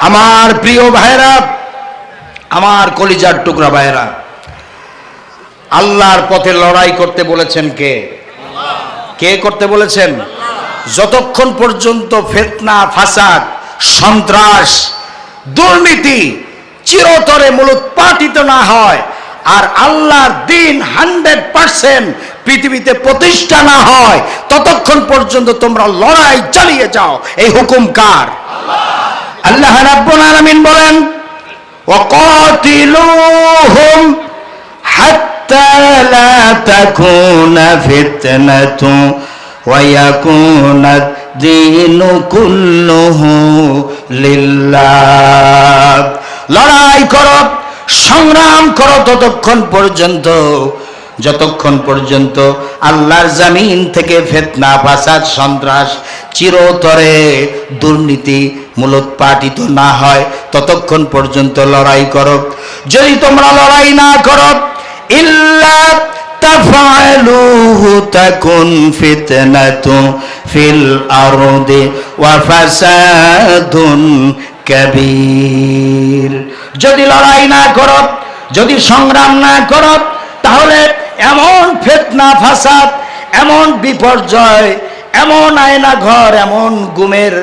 আমার প্রিয় ভাইরা, আমার কলিজার টুকরা ভাইরা, আল্লাহর পথে লড়াই করতে বলেছেন কে? কে করতে বলেছেন? যতক্ষণ পর্যন্ত ফিতনা, ফাসাদ, সন্ত্রাস, দুর্নীতি চিরতরে মূলোৎপাটিত না হয় আর আল্লাহর দ্বীন 100% পৃথিবীতে প্রতিষ্ঠা না হয়, ততক্ষণ পর্যন্ত তোমরা লড়াই চালিয়ে যাও। এই হুকুম কার? আল্লাহ রাব্বুল আলামিন বলেন, ওয়াকাতিলুহুম হাত্তা লা তাকুনা ফিতনাতু ওয়া ইয়াকুনা দ্বীনু কুল্লুহু লিল্লাহ। লড়াই করো, সংগ্রাম করো যতক্ষণ পর্যন্ত আল্লাহর জমিন থেকে ফিতনা, ফাসাদ, সন্ত্রাস, চিরতরে দুর্নীতি মূলোৎপাটিত না হয়, ততক্ষণ পর্যন্ত লড়াই করো। যদি তোমরা লড়াই না করো, ইল্লা তাফআলুহু তাকুন ফিতনাতু ফিল আরদি ওয়া ফাসাদুন কাবীর। যদি লড়াই না করো, যদি সংগ্রাম না করো, তাহলে এমন ফিতনা, ফাসাদ, এমন বিপর্যয়, এমন আয়না ঘর, এমন গুমের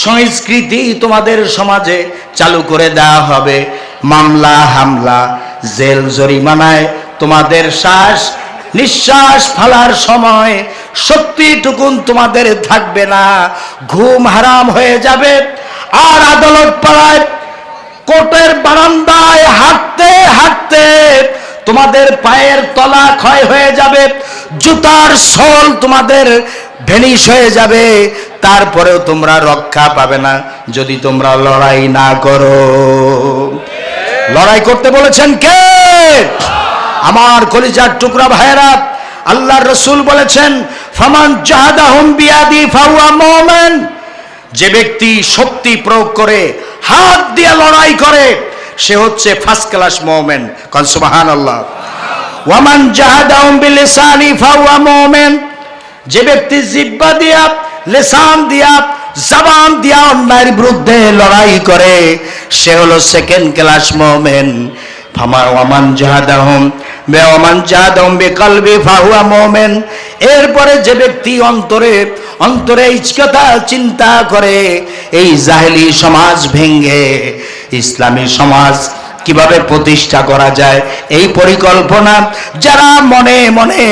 সংস্কৃতি তোমাদের সমাজে চালু করে দেওয়া হবে। মামলা, হামলা, জেল, জরিমানায় তোমাদের শ্বাস নিঃশ্বাস ফেলার সময় শক্তিটুকুন তোমাদের থাকবে না, ঘুম হারাম হয়ে যাবে। আর আদালত পাড়ায়, কোর্টের বারান্দায় হাঁটতে হাঁটতে তোমাদের পায়ের তলা ক্ষয় হয়ে যাবে, জুতার সোল তোমাদের ভেনিশ হয়ে যাবে, তারপরেও তোমরা রক্ষা পাবে না যদি তোমরা লড়াই না করো। লড়াই করতে বলেছেন কে? আমার কলিজার টুকরা ভাইয়েরা, আল্লাহর রাসূল বলেছেন, ফামান জাহাদাহুম বিয়াদি ফাহুয়া মুমিন। যে ব্যক্তি শক্তি প্রয়োগ করে, হাত দিয়ে লড়াই করে, সে হচ্ছে ফার্স্ট ক্লাস মুমিন। কোন সুবহানাল্লাহ। ওয়ামান জাহাদাহুম বিলিসানি ফাহুয়া মুমিন। যে ব্যক্তি জিহ্বা দিয়া, লিসান দিয়া, জবান দিয়া অন্যায়ের বিরুদ্ধে লড়াই করে, সে হলো সেকেন্ড ক্লাস মুমিন। ওয়ামান জাহাদাহুম বিকলবি ফাহুয়া মুমিন। এরপরে যে ব্যক্তি অন্তরে ইচ্ছাতা চিন্তা করে, এই জাহেলি সমাজ ভেঙে ইসলামী সমাজ কিভাবে প্রতিষ্ঠা করা যায়, এই পরিকল্পনা যারা মনে মনে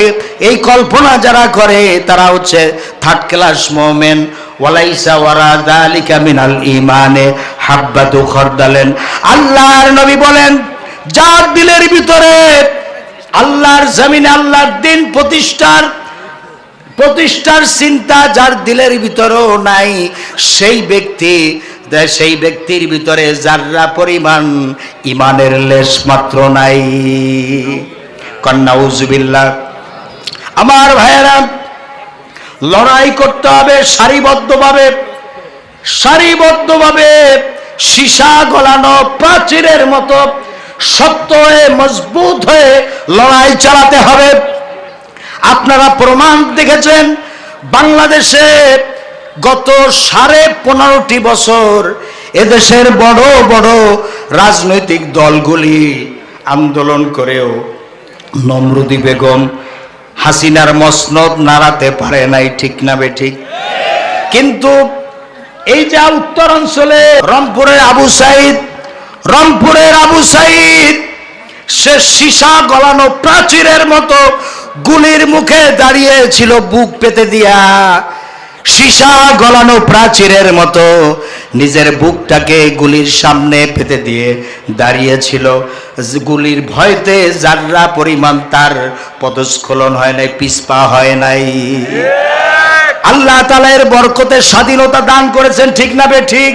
এই কল্পনা যারা করে, তারা হচ্ছে থার্ড ক্লাস মুমিন। ওয়ালাইসা ওয়ারা যালিকা মিনাল ঈমানে হাব্বাতু খারদালেন। আল্লাহর নবী বলেন, যার দিলের ভিতরে আল্লাহর জমিনে আল্লাহর দ্বীন প্রতিষ্ঠার চিন্তা যার দিলের ভিতরেও নাই, সেই ব্যক্তির ভিতরে যাররা পরিমাণ ইমানের লেশ মাত্র নাই। নাউযুবিল্লাহ। আমার ভাইয়েরা, লড়াই করতে হবে সারিবদ্ধভাবে, সীসা গলানো প্রাচীরের মতো শক্ত হয়ে, মজবুত হয়ে লড়াই চালাতে হবে। আপনারা প্রমাণ দেখেছেন, বাংলাদেশে গত 15.5 বছর এদেশের বড় বড় রাজনৈতিক দলগুলি আন্দোলন করেও নমরুদি বেগম হাসিনার মসনদ নাড়াতে পারে নাই। ঠিক না বেঠিক? কিন্তু এই যে উত্তরাঞ্চলে রংপুরের আবু সাইদ, সে সীসা গলানো প্রাচীরের মতো গুলির মুখে দাঁড়িয়েছিল, বুক পেতে দিয়া। সীসা গলানো প্রাচীরের মতো নিজের বুকটাকে গুলির সামনে পেতে দিয়ে দাঁড়িয়েছিল। গুলির ভয়তে যাররা পরিমাণ তার পদস্খলন হয় নাই, পিছপা হয় নাই। আল্লাহ তাআলা এর বরকতে স্বাধীনতা দান করেছেন। ঠিক না বেঠিক?